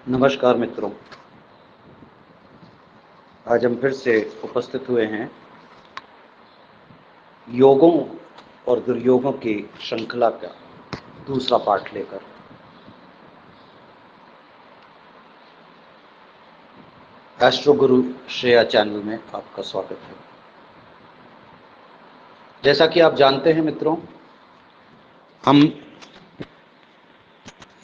नमस्कार मित्रों, आज हम फिर से उपस्थित हुए हैं योगों और दुर्योगों की श्रृंखला का दूसरा पाठ लेकर। एस्ट्रो गुरु श्रेया चैनल में आपका स्वागत है। जैसा कि आप जानते हैं मित्रों, हम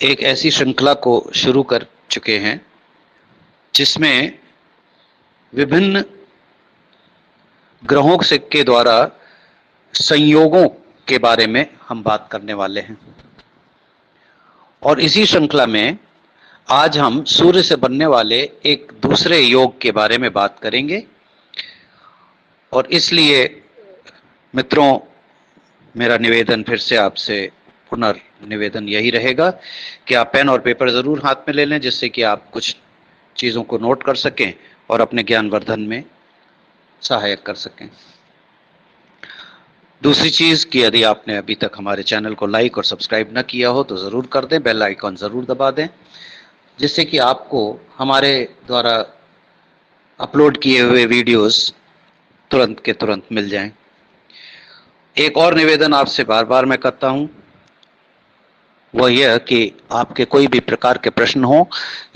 एक ऐसी श्रृंखला को शुरू कर चुके हैं जिसमें विभिन्न ग्रहों के द्वारा संयोगों के बारे में हम बात करने वाले हैं। और इसी श्रृंखला में आज हम सूर्य से बनने वाले एक दूसरे योग के बारे में बात करेंगे। और इसलिए मित्रों, मेरा निवेदन फिर से आपसे पुनर्निवेदन यही रहेगा कि आप पेन और पेपर ज़रूर हाथ में ले लें, जिससे कि आप कुछ चीज़ों को नोट कर सकें और अपने ज्ञानवर्धन में सहायक कर सकें। दूसरी चीज़ कि यदि आपने अभी तक हमारे चैनल को लाइक और सब्सक्राइब न किया हो तो ज़रूर कर दें, बेल आइकॉन ज़रूर दबा दें, जिससे कि आपको हमारे द्वारा अपलोड किए हुए वीडियोस तुरंत के तुरंत मिल जाएं। एक और निवेदन आपसे बार बार मैं करता हूं, वह यह कि आपके कोई भी प्रकार के प्रश्न हो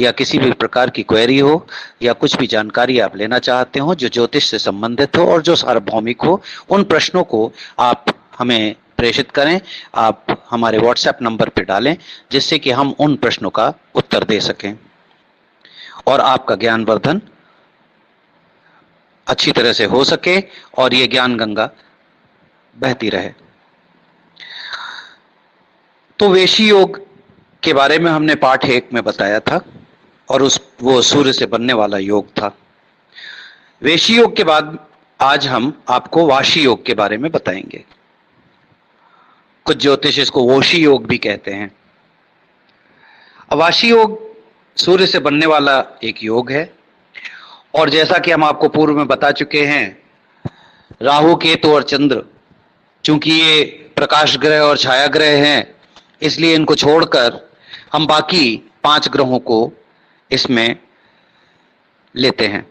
या किसी भी प्रकार की क्वेरी हो या कुछ भी जानकारी आप लेना चाहते हो जो ज्योतिष से संबंधित हो और जो सार्वभौमिक हो, उन प्रश्नों को आप हमें प्रेषित करें। आप हमारे व्हाट्सएप नंबर पर डालें, जिससे कि हम उन प्रश्नों का उत्तर दे सकें और आपका ज्ञानवर्धन अच्छी तरह से हो सके और ये ज्ञान गंगा बहती रहे। तो वेशी योग के बारे में हमने पाठ 1 में बताया था और वो सूर्य से बनने वाला योग था। वेशी योग के बाद आज हम आपको वाशी योग के बारे में बताएंगे। कुछ ज्योतिष इसको वोशी योग भी कहते हैं। वाशी योग सूर्य से बनने वाला एक योग है और जैसा कि हम आपको पूर्व में बता चुके हैं, राहु, केतु और चंद्र, चूंकि ये प्रकाश ग्रह और छाया ग्रह हैं, इसलिए इनको छोड़कर हम बाकी 5 ग्रहों को इसमें लेते हैं।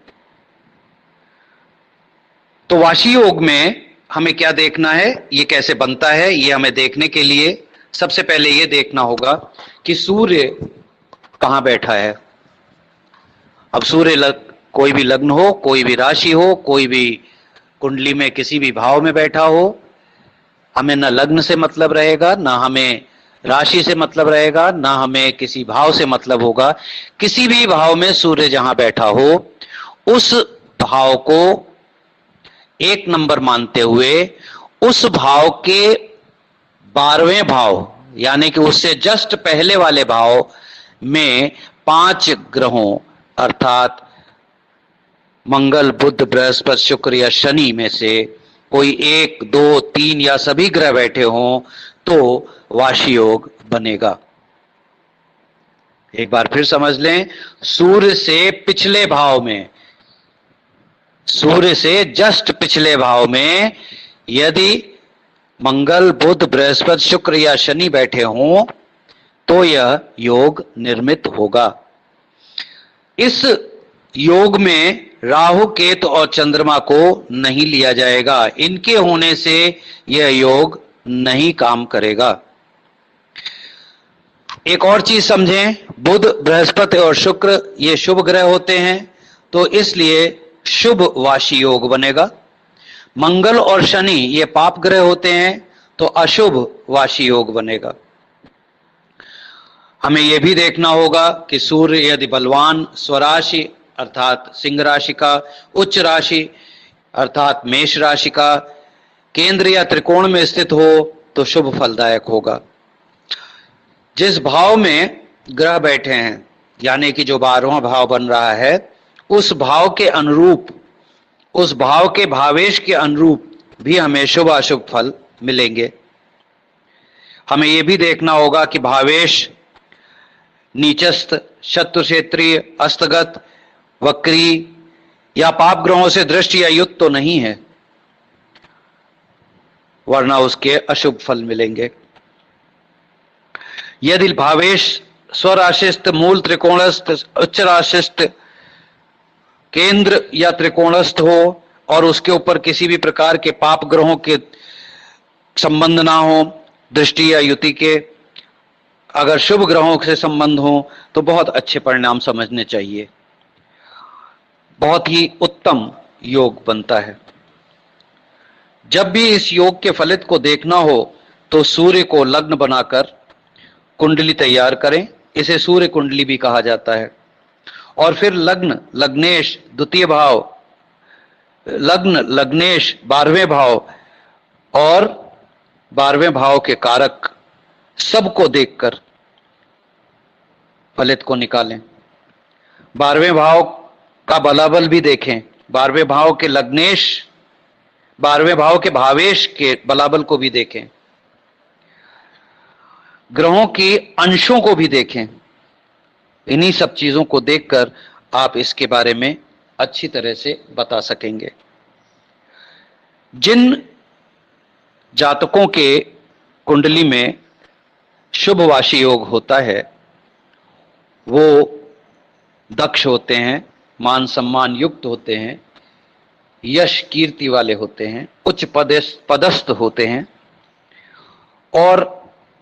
तो वाशी योग में हमें क्या देखना है, ये कैसे बनता है, ये हमें देखने के लिए सबसे पहले ये देखना होगा कि सूर्य कहां बैठा है। अब सूर्य कोई भी लग्न हो, कोई भी राशि हो, कोई भी कुंडली में किसी भी भाव में बैठा हो, हमें न लग्न से मतलब रहेगा, ना हमें राशि से मतलब रहेगा, ना हमें किसी भाव से मतलब होगा। किसी भी भाव में सूर्य जहां बैठा हो, उस भाव को 1 नंबर मानते हुए उस भाव के 12वें भाव यानी कि उससे जस्ट पहले वाले भाव में 5 ग्रहों अर्थात मंगल, बुध, बृहस्पति, शुक्र या शनि में से कोई 1, 2, 3 या सभी ग्रह बैठे हों तो वाशी योग बनेगा। एक बार फिर समझ लें, सूर्य से पिछले भाव में, सूर्य से जस्ट पिछले भाव में यदि मंगल, बुध, बृहस्पति, शुक्र या शनि बैठे हों तो यह योग निर्मित होगा। इस योग में राहु, केतु और चंद्रमा को नहीं लिया जाएगा। इनके होने से यह योग नहीं काम करेगा। एक और चीज समझें, बुध, बृहस्पति और शुक्र ये शुभ ग्रह होते हैं, तो इसलिए शुभ वाशी योग बनेगा। मंगल और शनि ये पाप ग्रह होते हैं, तो अशुभ वाशी योग बनेगा। हमें यह भी देखना होगा कि सूर्य यदि बलवान स्वराशि अर्थात सिंह राशि का, उच्च राशि अर्थात मेष राशि का, केंद्र या त्रिकोण में स्थित हो तो शुभ फलदायक होगा। जिस भाव में ग्रह बैठे हैं यानी कि जो 12वां भाव बन रहा है, उस भाव के अनुरूप, उस भाव के भावेश के अनुरूप भी हमें शुभ अशुभ फल मिलेंगे। हमें यह भी देखना होगा कि भावेश नीचस्थ, शत्रु क्षेत्रीय, अस्तगत, वक्री या पाप ग्रहों से दृष्टि या युक्त तो नहीं है, वरना उसके अशुभ फल मिलेंगे। यदि भावेश स्वराशिस्त, मूल त्रिकोणस्थ, उच्च राशिस्त, केंद्र या त्रिकोणस्थ हो और उसके ऊपर किसी भी प्रकार के पाप ग्रहों के संबंध ना हो, दृष्टि या युति के, अगर शुभ ग्रहों से संबंध हो तो बहुत अच्छे परिणाम समझने चाहिए, बहुत ही उत्तम योग बनता है। जब भी इस योग के फलित को देखना हो तो सूर्य को लग्न बनाकर कुंडली तैयार करें, इसे सूर्य कुंडली भी कहा जाता है। और फिर लग्न, लग्नेश द्वितीय भाव, लग्न लग्नेश 12वें भाव और 12वें भाव के कारक सबको देखकर फलित को निकालें। 12वें भाव का बलाबल भी देखें, 12वें भाव के लग्नेश, 12वें भाव के भावेश के बलाबल को भी देखें, ग्रहों के अंशों को भी देखें। इन्हीं सब चीजों को देखकर आप इसके बारे में अच्छी तरह से बता सकेंगे। जिन जातकों के कुंडली में शुभ वाशी योग होता है वो दक्ष होते हैं, मान सम्मान युक्त होते हैं, यश कीर्ति वाले होते हैं, उच्च पदस्थ होते हैं और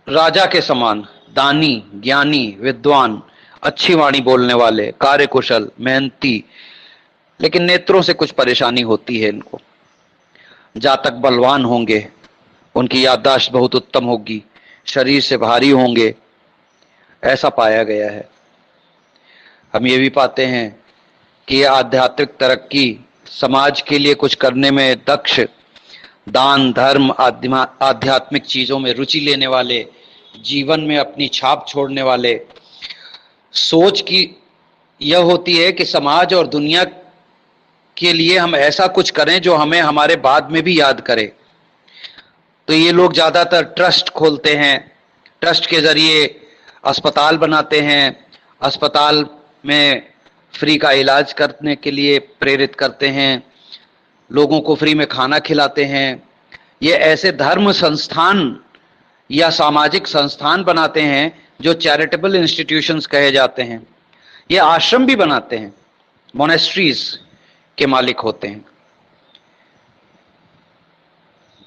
राजा के समान दानी, ज्ञानी, विद्वान, अच्छी वाणी बोलने वाले, कार्यकुशल, मेहनती, लेकिन नेत्रों से कुछ परेशानी होती है इनको। जातक बलवान होंगे, उनकी याददाश्त बहुत उत्तम होगी, शरीर से भारी होंगे, ऐसा पाया गया है। हम ये भी पाते हैं कि आध्यात्मिक तरक्की, समाज के लिए कुछ करने में दक्ष, दान धर्म आध्यात्मिक चीजों में रुचि लेने वाले, जीवन में अपनी छाप छोड़ने वाले, सोच की यह होती है कि समाज और दुनिया के लिए हम ऐसा कुछ करें जो हमें हमारे बाद में भी याद करे। तो ये लोग ज्यादातर ट्रस्ट खोलते हैं, ट्रस्ट के जरिए अस्पताल बनाते हैं, अस्पताल में फ्री का इलाज करने के लिए प्रेरित करते हैं, लोगों को फ्री में खाना खिलाते हैं। ये ऐसे धर्म संस्थान या सामाजिक संस्थान बनाते हैं जो चैरिटेबल इंस्टीट्यूशंस कहे जाते हैं। ये आश्रम भी बनाते हैं, मोनेस्ट्रीज के मालिक होते हैं।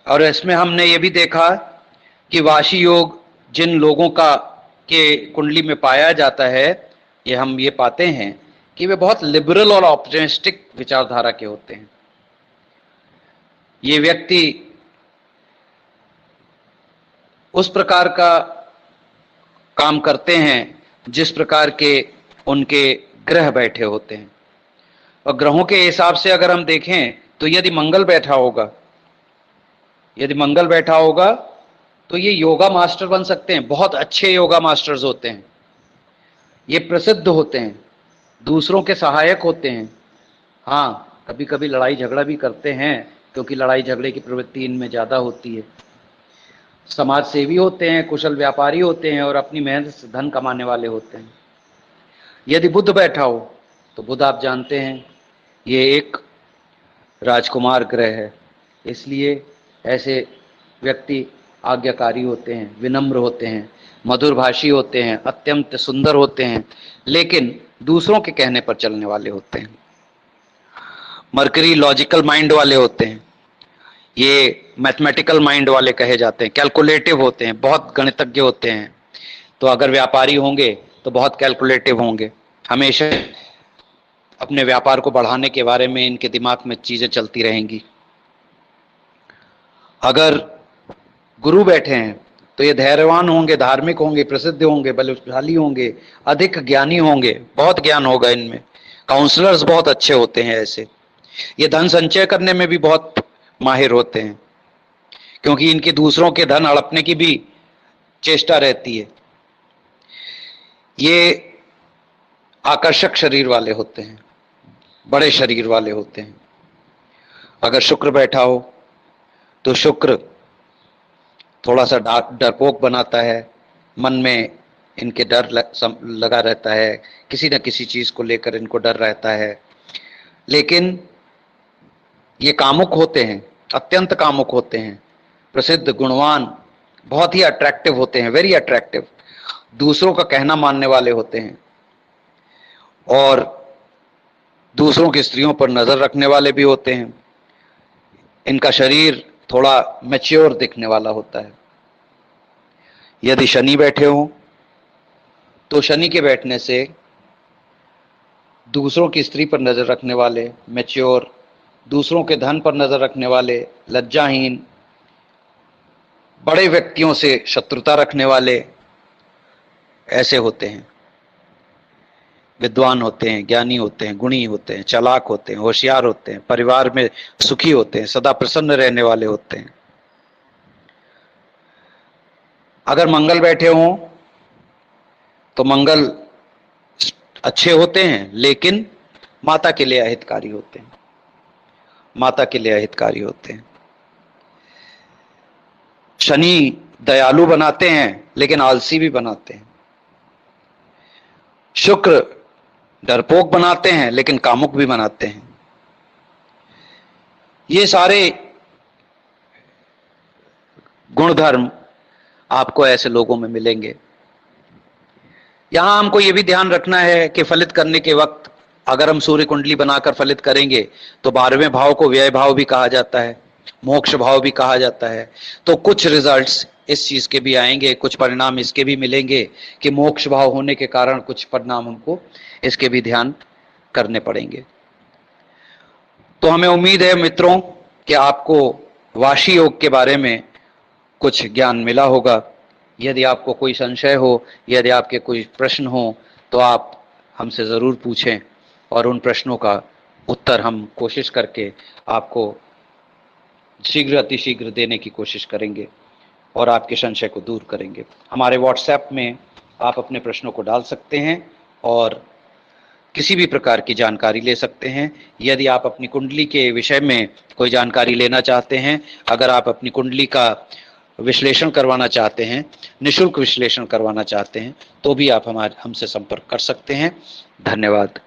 और इसमें हमने ये भी देखा कि वाशी योग जिन लोगों का के कुंडली में पाया जाता है, ये हम ये पाते हैं कि वे बहुत लिबरल और ऑप्टिमिस्टिक विचारधारा के होते हैं। ये व्यक्ति उस प्रकार का काम करते हैं जिस प्रकार के उनके ग्रह बैठे होते हैं। और ग्रहों के हिसाब से अगर हम देखें तो यदि मंगल बैठा होगा, यदि मंगल बैठा होगा तो ये योगा मास्टर बन सकते हैं, बहुत अच्छे योगा मास्टर्स होते हैं, ये प्रसिद्ध होते हैं, दूसरों के सहायक होते हैं। हाँ, कभी कभी लड़ाई झगड़ा भी करते हैं क्योंकि लड़ाई झगड़े की प्रवृत्ति इनमें ज़्यादा होती है। समाज सेवी होते हैं, कुशल व्यापारी होते हैं और अपनी मेहनत से धन कमाने वाले होते हैं। यदि बुध बैठा हो तो बुध आप जानते हैं ये एक राजकुमार ग्रह है, इसलिए ऐसे व्यक्ति आज्ञाकारी होते हैं, विनम्र होते हैं, मधुरभाषी होते हैं, अत्यंत सुंदर होते हैं, लेकिन दूसरों के कहने पर चलने वाले होते हैं। मरकरी लॉजिकल माइंड वाले होते हैं, ये मैथमेटिकल माइंड वाले कहे जाते हैं, कैलकुलेटिव होते हैं, बहुत गणितज्ञ होते हैं। तो अगर व्यापारी होंगे तो बहुत कैलकुलेटिव होंगे, हमेशा अपने व्यापार को बढ़ाने के बारे में इनके दिमाग में चीजें चलती रहेंगी। अगर गुरु बैठे हैं तो ये धैर्यवान होंगे, धार्मिक होंगे, प्रसिद्ध होंगे, बलशाली होंगे, अधिक ज्ञानी होंगे, बहुत ज्ञान होगा इनमें। काउंसलर्स बहुत अच्छे होते हैं ऐसे। ये धन संचय करने में भी बहुत माहिर होते हैं क्योंकि इनके दूसरों के धन हड़पने की भी चेष्टा रहती है। ये आकर्षक शरीर वाले होते हैं, बड़े शरीर वाले होते हैं। अगर शुक्र बैठा हो तो शुक्र थोड़ा सा डरपोक बनाता है, मन में इनके डर लगा रहता है, किसी न किसी चीज को लेकर इनको डर रहता है। लेकिन ये कामुक होते हैं, अत्यंत कामुक होते हैं, प्रसिद्ध, गुणवान, बहुत ही अट्रैक्टिव होते हैं, वेरी अट्रैक्टिव। दूसरों का कहना मानने वाले होते हैं और दूसरों की स्त्रियों पर नजर रखने वाले भी होते हैं। इनका शरीर थोड़ा मैच्योर दिखने वाला होता है। यदि शनि बैठे हों तो शनि के बैठने से दूसरों की स्त्री पर नजर रखने वाले, मैच्योर, दूसरों के धन पर नजर रखने वाले, लज्जाहीन, बड़े व्यक्तियों से शत्रुता रखने वाले, ऐसे होते हैं। विद्वान होते हैं, ज्ञानी होते हैं, गुणी होते हैं, चालाक होते हैं, होशियार होते हैं, परिवार में सुखी होते हैं, सदा प्रसन्न रहने वाले होते हैं। अगर मंगल बैठे हों तो मंगल अच्छे होते हैं, लेकिन माता के लिए अहितकारी होते हैं, माता के लिए अहितकारी होते हैं। शनि दयालु बनाते हैं लेकिन आलसी भी बनाते हैं। शुक्र डरपोक बनाते हैं लेकिन कामुक भी बनाते हैं। ये सारे गुणधर्म आपको ऐसे लोगों में मिलेंगे। यहां हमको यह भी ध्यान रखना है कि फलित करने के वक्त अगर हम सूर्य कुंडली बनाकर फलित करेंगे तो 12वें भाव को व्यय भाव भी कहा जाता है, मोक्ष भाव भी कहा जाता है। तो कुछ रिजल्ट्स इस चीज के भी आएंगे, कुछ परिणाम इसके भी मिलेंगे कि मोक्ष भाव होने के कारण कुछ परिणाम हमको इसके भी ध्यान करने पड़ेंगे। तो हमें उम्मीद है मित्रों कि आपको वाशी योग के बारे में कुछ ज्ञान मिला होगा। यदि आपको कोई संशय हो, यदि आपके कोई प्रश्न हो तो आप हमसे ज़रूर पूछें और उन प्रश्नों का उत्तर हम कोशिश करके आपको शीघ्र अतिशीघ्र देने की कोशिश करेंगे और आपके संशय को दूर करेंगे। हमारे व्हाट्सएप में आप अपने प्रश्नों को डाल सकते हैं और किसी भी प्रकार की जानकारी ले सकते हैं। यदि आप अपनी कुंडली के विषय में कोई जानकारी लेना चाहते हैं, अगर आप अपनी कुंडली का विश्लेषण करवाना चाहते हैं, निःशुल्क विश्लेषण करवाना चाहते हैं, तो भी आप हमसे संपर्क कर सकते हैं। धन्यवाद।